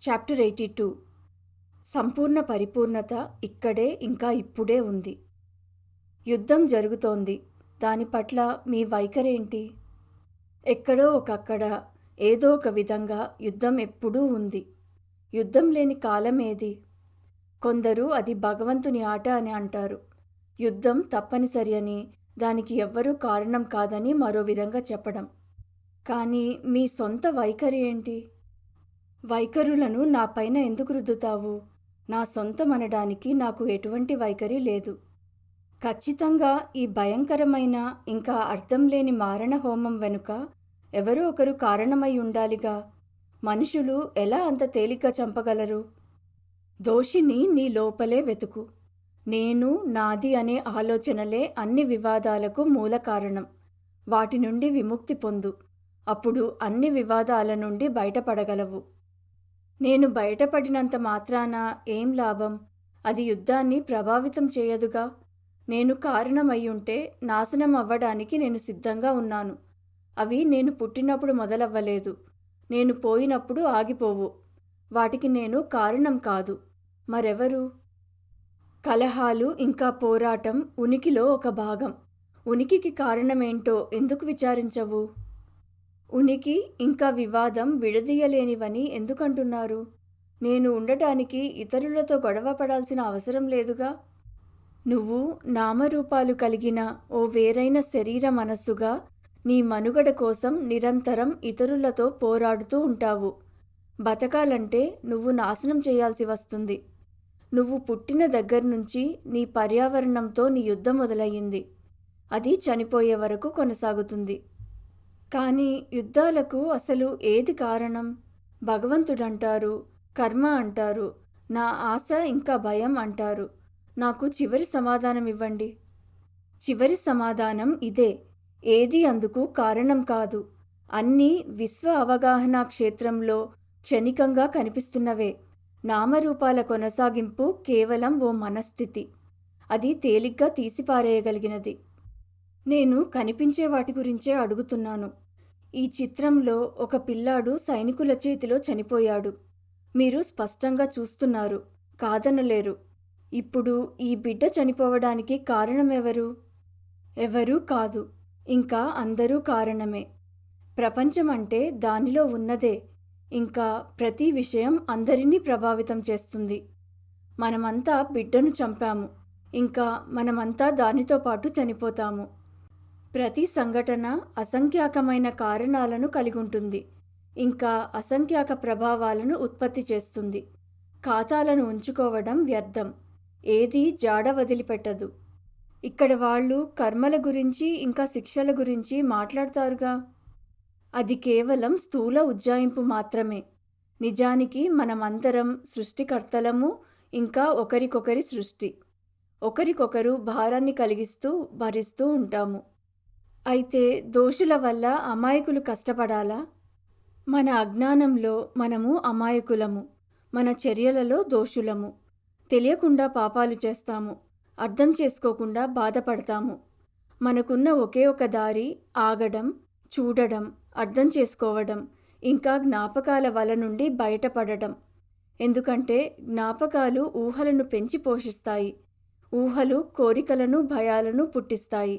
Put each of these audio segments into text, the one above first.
Chapter 82 సంపూర్ణ పరిపూర్ణత ఇక్కడే ఇంకా ఇప్పుడే ఉంది. యుద్ధం జరుగుతోంది. దాని పట్ల మీ వైఖరేంటి? ఎక్కడో ఒకక్కడ ఏదో ఒక విధంగా యుద్ధం ఎప్పుడూ ఉంది. యుద్ధం లేని కాలం ఏది? కొందరు అది భగవంతుని ఆట అని అంటారు. యుద్ధం తప్పనిసరి అని, దానికి ఎవ్వరూ కారణం కాదని మరో విధంగా చెప్పడం. కానీ మీ సొంత వైఖరి ఏంటి? వైఖరులను నాపైన ఎందుకు రుద్దుతావు? నా సొంతమనడానికి నాకు ఎటువంటి వైఖరి లేదు. ఖచ్చితంగా ఈ భయంకరమైన ఇంకా అర్థం లేని మారణ హోమం వెనుక ఎవరో ఒకరు కారణమై ఉండాలిగా. మనుషులు ఎలా అంత తేలిగ్గా చంపగలరు? దోషిని నీ లోపలే వెతుకు. నేను, నాది అనే ఆలోచనలే అన్ని వివాదాలకు మూల కారణం. వాటి నుండి విముక్తి పొందు. అప్పుడు అన్ని వివాదాల నుండి బయటపడగలవు. నేను బయటపడినంత మాత్రాన ఏం లాభం? అది యుద్ధాన్ని ప్రభావితం చేయదుగా. నేను కారణమయ్యుంటే నాశనం అవ్వడానికి నేను సిద్ధంగా ఉన్నాను. అవి నేను పుట్టినప్పుడు మొదలవ్వలేదు. నేను పోయినప్పుడు ఆగిపోవు. వాటికి నేను కారణం కాదు. మరెవరు? కలహాలు ఇంకా పోరాటం ఉనికిలో ఒక భాగం. ఉనికికి కారణమేంటో ఎందుకు విచారించవు? ఉనికి ఇంకా వివాదం విడదీయలేనివని ఎందుకంటున్నారు? నేను ఉండటానికి ఇతరులతో గొడవ పడాల్సిన అవసరం లేదుగా. నువ్వు నామరూపాలు కలిగిన ఓ వేరైన శరీర మనస్సుగా నీ మనుగడ కోసం నిరంతరం ఇతరులతో పోరాడుతూ ఉంటావు. బతకాలంటే నువ్వు నాశనం చేయాల్సి వస్తుంది. నువ్వు పుట్టిన దగ్గర్నుంచి నీ పర్యావరణంతో నీ యుద్ధం మొదలయ్యింది. అది చనిపోయే వరకు కొనసాగుతుంది. కానీ యుద్ధాలకు అసలు ఏది కారణం? భగవంతుడంటారు, కర్మ అంటారు, నా ఆశ ఇంకా భయం అంటారు. నాకు చివరి సమాధానం ఇవ్వండి. చివరి సమాధానం ఇదే: ఏది అందుకు కారణం కాదు. అన్నీ విశ్వ అవగాహనా క్షేత్రంలో క్షణికంగా కనిపిస్తున్నవే. నామరూపాల కొనసాగింపు కేవలం ఓ మనస్థితి. అది తేలిగ్గా తీసిపారేయగలిగినది. నేను కనిపించే వాటి గురించే అడుగుతున్నాను. ఈ చిత్రంలో ఒక పిల్లాడు సైనికుల చేతిలో చనిపోయాడు. మీరు స్పష్టంగా చూస్తున్నారు, కాదనలేరు. ఇప్పుడు ఈ బిడ్డ చనిపోవడానికి కారణమెవరు? ఎవరూ కాదు, ఇంకా అందరూ కారణమే. ప్రపంచం అంటే దానిలో ఉన్నదే. ఇంకా ప్రతి విషయం అందరినీ ప్రభావితం చేస్తుంది. మనమంతా బిడ్డను చంపాము. ఇంకా మనమంతా దానితో పాటు చనిపోతాము. ప్రతి సంఘటన అసంఖ్యాకమైన కారణాలను కలిగుంటుంది. ఇంకా అసంఖ్యాక ప్రభావాలను ఉత్పత్తి చేస్తుంది. ఖాతాలను ఉంచుకోవడం వ్యర్థం. ఏదీ జాడ వదిలిపెట్టదు. ఇక్కడ వాళ్ళు కర్మల గురించి ఇంకా శిక్షల గురించి మాట్లాడతారుగా. అది కేవలం స్థూల ఉజ్జాయింపు మాత్రమే. నిజానికి మనమందరం సృష్టికర్తలము, ఇంకా ఒకరికొకరి సృష్టి. ఒకరికొకరు భారాన్ని కలిగిస్తూ భరిస్తూ ఉంటాము. అయితే దోషుల వల్ల అమాయకులు కష్టపడాలా? మన అజ్ఞానంలో మనము అమాయకులము. మన చర్యలలో దోషులము. తెలియకుండా పాపాలు చేస్తాము. అర్థం చేసుకోకుండా బాధపడతాము. మనకున్న ఒకే ఒక దారి ఆగడం, చూడడం, అర్థం చేసుకోవడం, ఇంకా జ్ఞాపకాల వల నుండి బయటపడడం. ఎందుకంటే జ్ఞాపకాలు ఊహలను పెంచి పోషిస్తాయి. ఊహలు కోరికలను, భయాలను పుట్టిస్తాయి.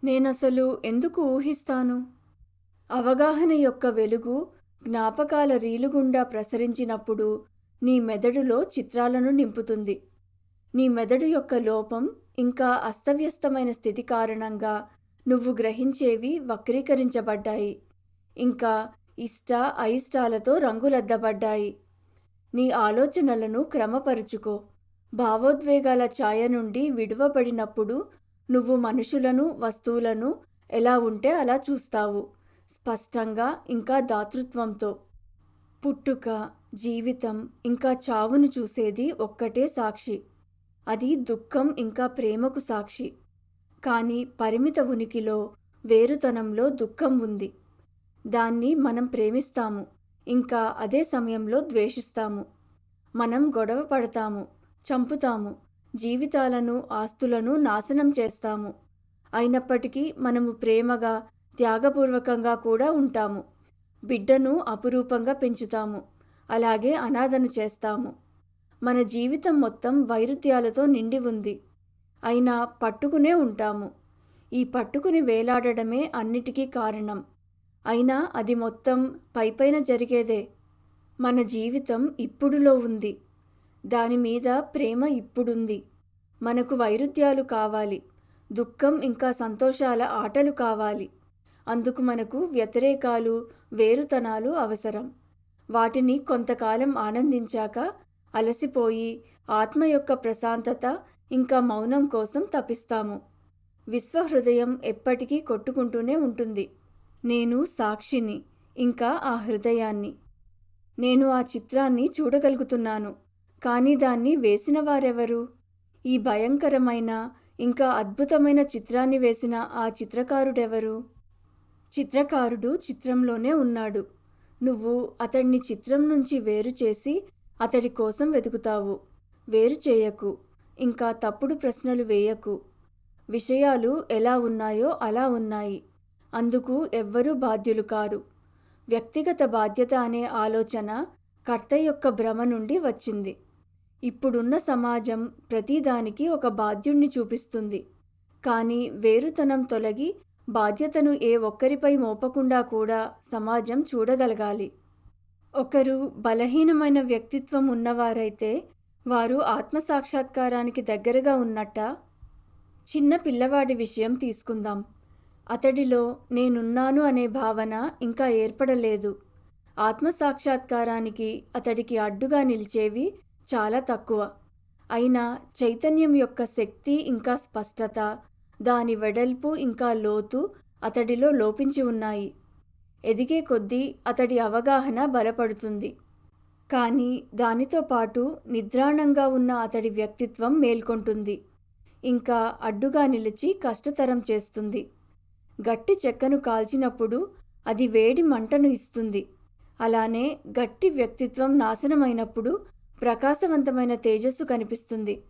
నేనసలు ఎందుకు ఊహిస్తాను? అవగాహన యొక్క వెలుగు జ్ఞాపకాల రీలుగుండా ప్రసరించినప్పుడు నీ మెదడులో చిత్రాలను నింపుతుంది. నీ మెదడు యొక్క లోపం ఇంకా అస్తవ్యస్తమైన స్థితి కారణంగా నువ్వు గ్రహించేవి వక్రీకరించబడ్డాయి. ఇంకా ఇష్ట అయిష్టాలతో రంగులద్దబడ్డాయి. నీ ఆలోచనలను క్రమపరుచుకో. భావోద్వేగాల ఛాయ నుండి విడువబడినప్పుడు నువ్వు మనుషులను, వస్తువులను ఎలా ఉంటే అలా చూస్తావు. స్పష్టంగా ఇంకా దాతృత్వంతో. పుట్టుక, జీవితం ఇంకా చావును చూసేది ఒక్కటే సాక్షి. అది దుఃఖం ఇంకా ప్రేమకు సాక్షి. కానీ పరిమిత ఉనికిలో, వేరుతనంలో దుఃఖం ఉంది. దాన్ని మనం ప్రేమిస్తాము, ఇంకా అదే సమయంలో ద్వేషిస్తాము. మనం గొడవ పడతాము, చంపుతాము, జీవితాలను, ఆస్తులను నాశనం చేస్తాము. అయినప్పటికీ మనము ప్రేమగా, త్యాగపూర్వకంగా కూడా ఉంటాము. బిడ్డను అపురూపంగా పెంచుతాము. అలాగే అనాథను చేస్తాము. మన జీవితం మొత్తం వైరుధ్యాలతో నిండి ఉంది. అయినా పట్టుకునే ఉంటాము. ఈ పట్టుకుని వేలాడడమే అన్నిటికీ కారణం. అయినా అది మొత్తం పైపైన జరిగేదే. మన జీవితం ఇప్పుడులో ఉంది. దానిమీద ప్రేమ ఇప్పుడుంది. మనకు వైరుధ్యాలు కావాలి. దుఃఖం ఇంకా సంతోషాల ఆటలు కావాలి. అందుకు మనకు వ్యతిరేకాలు, వేరుతనాలు అవసరం. వాటిని కొంతకాలం ఆనందించాక అలసిపోయి ఆత్మ యొక్క ప్రశాంతత ఇంకా మౌనం కోసం తపిస్తాము. విశ్వహృదయం ఎప్పటికీ కొట్టుకుంటూనే ఉంటుంది. నేను సాక్షిని, ఇంకా ఆ హృదయాన్ని. నేను ఆ చిత్రాన్ని చూడగలుగుతున్నాను. కానీ దాన్ని వేసిన వారెవరు? ఈ భయంకరమైన ఇంకా అద్భుతమైన చిత్రాన్ని వేసిన ఆ చిత్రకారుడెవరు? చిత్రకారుడు చిత్రంలోనే ఉన్నాడు. నువ్వు అతడిని చిత్రం నుంచి వేరు చేసి అతడి కోసం వెతుకుతావు. వేరు చేయకు. ఇంకా తప్పుడు ప్రశ్నలు వేయకు. విషయాలు ఎలా ఉన్నాయో అలా ఉన్నాయి. అందుకు ఎవ్వరూ బాధ్యులు కారు. వ్యక్తిగత బాధ్యత అనే ఆలోచన కర్త యొక్క భ్రమ నుండి వచ్చింది. ఇప్పుడున్న సమాజం ప్రతిదానికి ఒక బాధ్యుణ్ణి చూపిస్తుంది. కానీ వేరుతనం తొలగి బాధ్యతను ఏ ఒక్కరిపై మోపకుండా కూడా సమాజం చూడగలగాలి. ఒకరు బలహీనమైన వ్యక్తిత్వం ఉన్నవారైతే వారు ఆత్మసాక్షాత్కారానికి దగ్గరగా ఉన్నట్టా? చిన్న పిల్లవాడి విషయం తీసుకుందాం. అతడిలో నేనున్నాను అనే భావన ఇంకా ఏర్పడలేదు. ఆత్మసాక్షాత్కారానికి అతడికి అడ్డుగా నిలిచేవి చాలా తక్కువ. అయినా చైతన్యం యొక్క శక్తి ఇంకా స్పష్టత, దాని వెడల్పు ఇంకా లోతు అతడిలో లోపించి ఉన్నాయి. ఎదిగే కొద్దీ అతడి అవగాహన బలపడుతుంది. కానీ దానితో పాటు నిద్రాణంగా ఉన్న అతడి వ్యక్తిత్వం మేల్కొంటుంది. ఇంకా అడ్డుగా నిలిచి కష్టతరం చేస్తుంది. గట్టి చెక్కను కాల్చినప్పుడు అది వేడి మంటను ఇస్తుంది. అలానే గట్టి వ్యక్తిత్వం నాశనమైనప్పుడు ప్రకాశవంతమైన తేజస్సు కనిపిస్తుంది.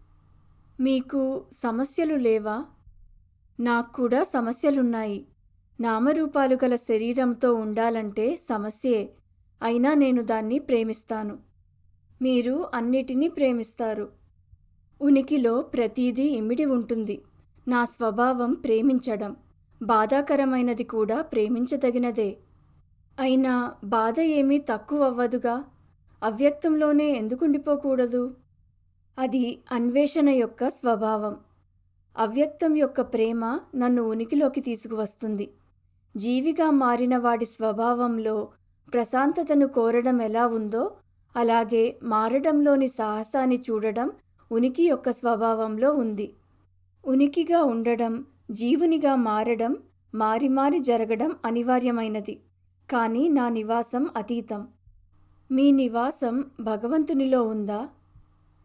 మీకు సమస్యలు లేవా? నాకు కూడా సమస్యలున్నాయి. నామరూపాలు గల శరీరంతో ఉండాలంటే సమస్యే. అయినా నేను దాన్ని ప్రేమిస్తాను. మీరు అన్నిటినీ ప్రేమిస్తారు. ఉనికిలో ప్రతీదీ ఇమిడి ఉంటుంది. నా స్వభావం ప్రేమించడం. బాధాకరమైనది కూడా ప్రేమించదగినదే. అయినా బాధ ఏమీ తక్కువవ్వదుగా. అవ్యక్తంలోనే ఎందుకుండిపోకూడదు? అది అన్వేషణ యొక్క స్వభావం. అవ్యక్తం యొక్క ప్రేమ నన్ను ఉనికిలోకి తీసుకువస్తుంది. జీవిగా మారిన వాడి స్వభావంలో ప్రశాంతతను కోరడం ఎలా ఉందో అలాగే మారడంలోని సాహసాన్ని చూడడం ఉనికి యొక్క స్వభావంలో ఉంది. ఉనికిగా ఉండడం, జీవునిగా మారడం, మారి మారి జరగడం అనివార్యమైనది. కానీ నా నివాసం అతీతం. మీ నివాసం భగవంతునిలో ఉందా?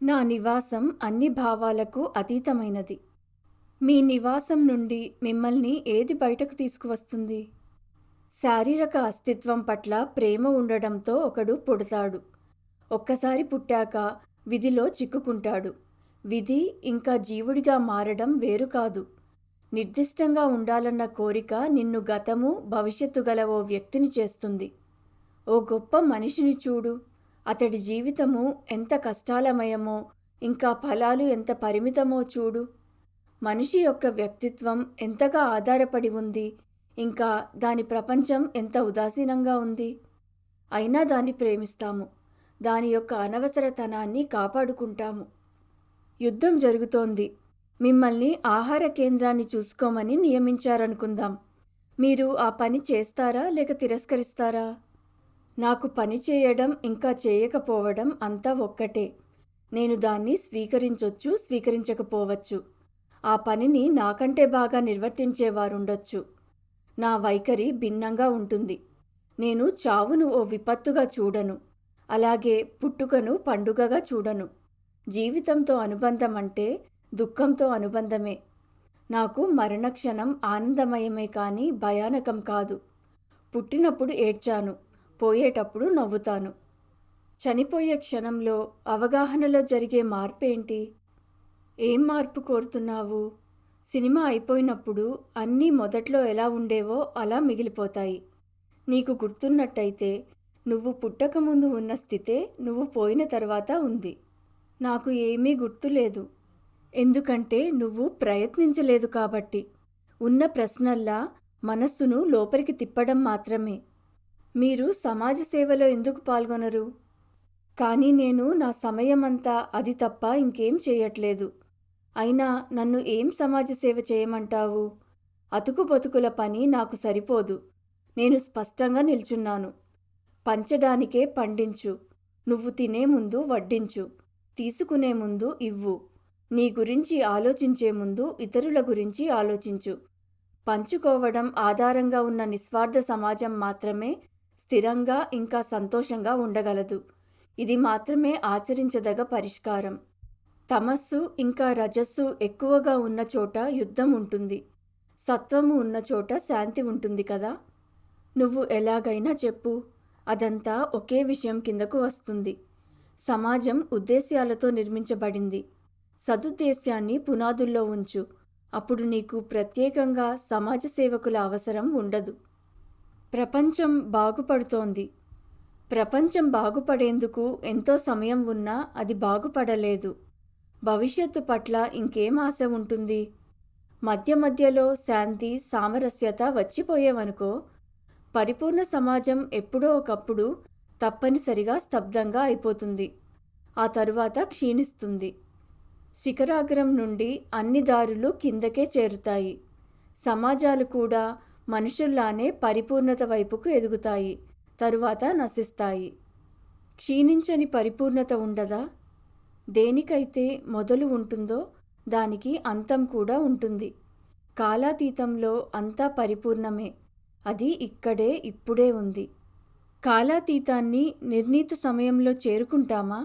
నా నివాసం అన్ని భావాలకు అతీతమైనది. మీ నివాసం నుండి మిమ్మల్ని ఏది బయటకు తీసుకువస్తుంది? శారీరక అస్తిత్వం పట్ల ప్రేమ ఉండడంతో ఒకడు పుడతాడు. ఒక్కసారి పుట్టాక విధిలో చిక్కుకుంటాడు. విధి ఇంకా జీవుడిగా మారడం వేరు కాదు. నిర్దిష్టంగా ఉండాలన్న కోరిక నిన్ను గతము, భవిష్యత్తు గల ఓ వ్యక్తిని చేస్తుంది. ఓ గొప్ప మనిషిని చూడు. అతడి జీవితము ఎంత కష్టాలమయమో, ఇంకా ఫలాలు ఎంత పరిమితమో చూడు. మనిషి యొక్క వ్యక్తిత్వం ఎంతగా ఆధారపడి ఉంది, ఇంకా దాని ప్రపంచం ఎంత ఉదాసీనంగా ఉంది. అయినా దాన్ని ప్రేమిస్తాము. దాని యొక్క అనవసరతనాన్ని కాపాడుకుంటాము. యుద్ధం జరుగుతోంది. మిమ్మల్ని ఆహార కేంద్రాన్ని చూసుకోమని నియమించారనుకుందాం. మీరు ఆ పని చేస్తారా లేక తిరస్కరిస్తారా? నాకు పని చేయడం ఇంకా చేయకపోవడం అంతా ఒక్కటే. నేను దాన్ని స్వీకరించొచ్చు, స్వీకరించకపోవచ్చు. ఆ పనిని నాకంటే బాగా నిర్వర్తించేవారుండొచ్చు. నా వైఖరి భిన్నంగా ఉంటుంది. నేను చావును ఓ విపత్తుగా చూడను. అలాగే పుట్టుకను పండుగగా చూడను. జీవితంతో అనుబంధం అంటే దుఃఖంతో అనుబంధమే. నాకు మరణక్షణం ఆనందమయమే కానీ భయానకం కాదు. పుట్టినప్పుడు ఏడ్చాను, పోయేటప్పుడు నవ్వుతాను. చనిపోయే క్షణంలో అవగాహనలో జరిగే మార్పేంటి? ఏం మార్పు కోరుతున్నావు? సినిమా అయిపోయినప్పుడు అన్నీ మొదట్లో ఎలా ఉండేవో అలా మిగిలిపోతాయి. నీకు గుర్తున్నట్టయితే నువ్వు పుట్టకముందు ఉన్న స్థితే నువ్వు పోయిన తర్వాత ఉంది. నాకు ఏమీ గుర్తులేదు. ఎందుకంటే నువ్వు ప్రయత్నించలేదు కాబట్టి. ఉన్న ప్రశ్నల్లా మనస్సును లోపలికి తిప్పడం మాత్రమే. మీరు సమాజ సేవలో ఎందుకు పాల్గొనరు? కానీ నేను నా సమయమంతా అది తప్ప ఇంకేం చేయట్లేదు. అయినా నన్ను ఏం సమాజ సేవ చేయమంటావు? అతుకు బతుకుల పని నాకు సరిపోదు. నేను స్పష్టంగా నిల్చున్నాను. పంచడానికే పండించు. నువ్వు తినే ముందు వడ్డించు. తీసుకునే ముందు ఇవ్వు. నీ గురించి ఆలోచించే ముందు ఇతరుల గురించి ఆలోచించు. పంచుకోవడం ఆధారంగా ఉన్న నిస్వార్థ సమాజం మాత్రమే స్థిరంగా ఇంకా సంతోషంగా ఉండగలదు. ఇది మాత్రమే ఆచరించదగ పరిష్కారం. తమస్సు ఇంకా రజస్సు ఎక్కువగా ఉన్న చోట యుద్ధం ఉంటుంది. సత్వము ఉన్న చోట శాంతి ఉంటుంది కదా. నువ్వు ఎలాగైనా చెప్పు, అదంతా ఒకే విషయం కిందకు వస్తుంది. సమాజం ఉద్దేశ్యాలతో నిర్మించబడింది. సదుద్దేశ్యాన్ని పునాదుల్లో ఉంచు. అప్పుడు నీకు ప్రత్యేకంగా సమాజ సేవకుల అవసరం ఉండదు. ప్రపంచం బాగుపడుతోంది. ప్రపంచం బాగుపడేందుకు ఎంతో సమయం ఉన్నా అది బాగుపడలేదు. భవిష్యత్తు పట్ల ఇంకేం ఆశ ఉంటుంది? మధ్య మధ్యలో శాంతి సామరస్యత వచ్చిపోయేవనుకో, పరిపూర్ణ సమాజం ఎప్పుడో ఒకప్పుడు తప్పనిసరిగా స్తబ్దంగా అయిపోతుంది. ఆ తరువాత క్షీణిస్తుంది. శిఖరాగ్రం నుండి అన్ని దారులు కిందకే చేరుతాయి. సమాజాలు కూడా మనుషుల్లానే పరిపూర్ణత వైపుకు ఎదుగుతాయి, తరువాత నశిస్తాయి. క్షీణించని పరిపూర్ణత ఉండదా? దేనికైతే మొదలు ఉంటుందో దానికి అంతం కూడా ఉంటుంది. కాలాతీతంలో అంతా పరిపూర్ణమే. అది ఇక్కడే ఇప్పుడే ఉంది. కాలాతీతాన్ని నిర్ణీత సమయంలో చేరుకుంటామా?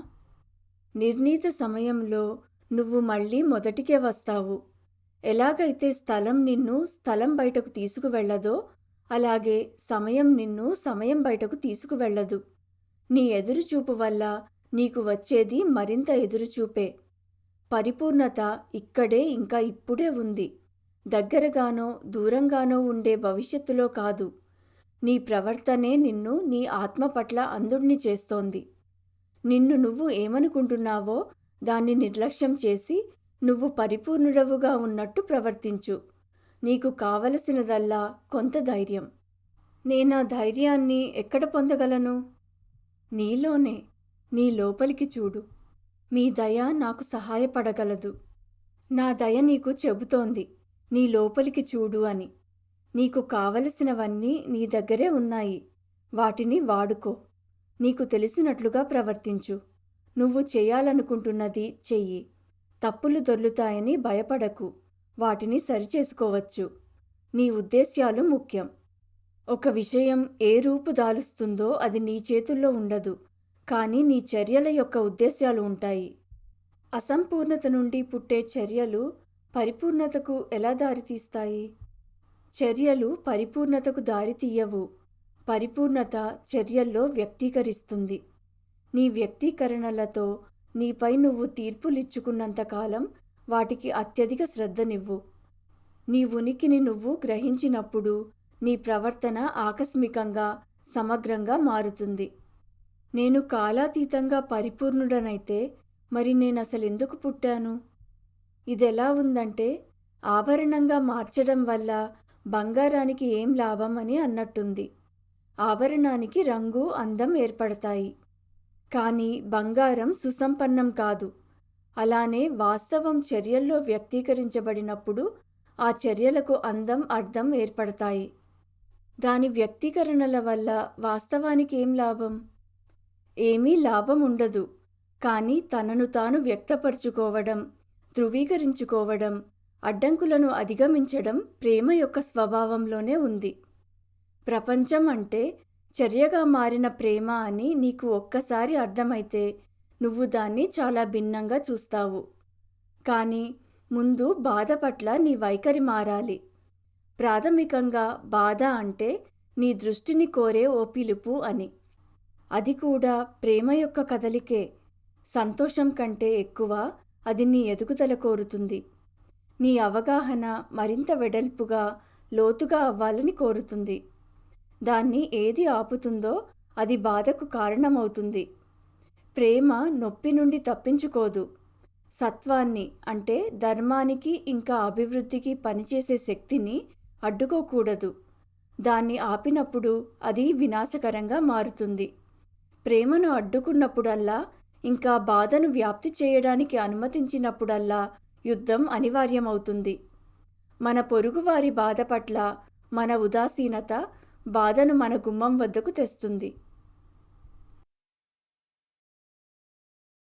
నిర్ణీత సమయంలో నువ్వు మళ్ళీ మొదటికే వస్తావు. ఎలాగైతే స్థలం నిన్ను స్థలం బయటకు తీసుకువెళ్ళదో, అలాగే సమయం నిన్ను సమయం బయటకు తీసుకువెళ్ళదు. నీ ఎదురుచూపు వల్ల నీకు వచ్చేది మరింత ఎదురుచూపే. పరిపూర్ణత ఇక్కడే ఇంకా ఇప్పుడే ఉంది. దగ్గరగానో దూరంగానో ఉండే భవిష్యత్తులో కాదు. నీ ప్రవర్తనే నిన్ను నీ ఆత్మ పట్ల అంధుణ్ణి చేస్తోంది. నిన్ను నువ్వు ఏమనుకుంటున్నావో దాన్ని నిర్లక్ష్యం చేసి నువ్వు పరిపూర్ణుడవుగా ఉన్నట్టు ప్రవర్తించు. నీకు కావలసినదల్లా కొంత ధైర్యం. నేనా ధైర్యాన్ని ఎక్కడ పొందగలను? నీలోనే. నీ లోపలికి చూడు. మీ దయ నాకు సహాయపడగలదు. నా దయ నీకు చెబుతోంది, నీ లోపలికి చూడు అని. నీకు కావలసినవన్నీ నీ దగ్గరే ఉన్నాయి. వాటిని వాడుకో. నీకు తెలిసినట్లుగా ప్రవర్తించు. నువ్వు చేయాలనుకుంటున్నది చెయ్యి. తప్పులు దొర్లుతాయని భయపడకు. వాటిని సరిచేసుకోవచ్చు. నీ ఉద్దేశ్యాలు ముఖ్యం. ఒక విషయం ఏ రూపు దాలుస్తుందో అది నీ చేతుల్లో ఉండదు, కానీ నీ చర్యల యొక్క ఉద్దేశ్యాలు ఉంటాయి. అసంపూర్ణత నుండి పుట్టే చర్యలు పరిపూర్ణతకు ఎలా దారితీస్తాయి? చర్యలు పరిపూర్ణతకు దారితీయవు. పరిపూర్ణత చర్యల్లో వ్యక్తీకరిస్తుంది. నీ వ్యక్తీకరణలతో నీపై నువ్వు తీర్పులిచ్చుకున్నంతకాలం వాటికి అత్యధిక శ్రద్ధనివ్వు. నీ ఉనికిని నువ్వు గ్రహించినప్పుడు నీ ప్రవర్తన ఆకస్మికంగా సమగ్రంగా మారుతుంది. నేను కాలాతీతంగా పరిపూర్ణుడనైతే మరి నేనసలెందుకు పుట్టాను? ఇదెలా ఉందంటే, ఆభరణంగా మార్చడం వల్ల బంగారానికి ఏం లాభం అని అన్నట్టుంది. ఆభరణానికి రంగు, అందం ఏర్పడతాయి, కానీ బంగారం సుసంపన్నం కాదు. అలానే వాస్తవం చర్యల్లో వ్యక్తీకరించబడినప్పుడు ఆ చర్యలకు అందం, అర్థం ఏర్పడతాయి. దాని వ్యక్తీకరణల వల్ల వాస్తవానికి ఏం లాభం? ఏమీ లాభం ఉండదు. కానీ తనను తాను వ్యక్తపరుచుకోవడం, ధృవీకరించుకోవడం, అడ్డంకులను అధిగమించడం ప్రేమ యొక్క స్వభావంలోనే ఉంది. ప్రపంచం అంటే చర్యగా మారిన ప్రేమ అని నీకు ఒక్కసారి అర్థమైతే నువ్వు దాన్ని చాలా భిన్నంగా చూస్తావు. కానీ ముందు బాధ పట్ల నీ వైఖరి మారాలి. ప్రాథమికంగా బాధ అంటే నీ దృష్టిని కోరే ఓ పిలుపు అని. అది కూడా ప్రేమ యొక్క కదలికే. సంతోషం కంటే ఎక్కువ అది నీ ఎదుగుదల కోరుతుంది. నీ అవగాహన మరింత వెడల్పుగా, లోతుగా అవ్వాలని కోరుతుంది. దాన్ని ఏది ఆపుతుందో అది బాధకు కారణమవుతుంది. ప్రేమ నొప్పి నుండి తప్పించుకోదు. సత్వాన్ని అంటే ధర్మానికి ఇంకా అభివృద్ధికి పనిచేసే శక్తిని అడ్డుకోకూడదు. దాన్ని ఆపినప్పుడు అది వినాశకరంగా మారుతుంది. ప్రేమను అడ్డుకున్నప్పుడల్లా, ఇంకా బాధను వ్యాప్తి చేయడానికి అనుమతించినప్పుడల్లా యుద్ధం అనివార్యమవుతుంది. మన పొరుగువారి బాధ పట్ల మన ఉదాసీనత బాధను మన గుమ్మం వద్దకు తెస్తుంది.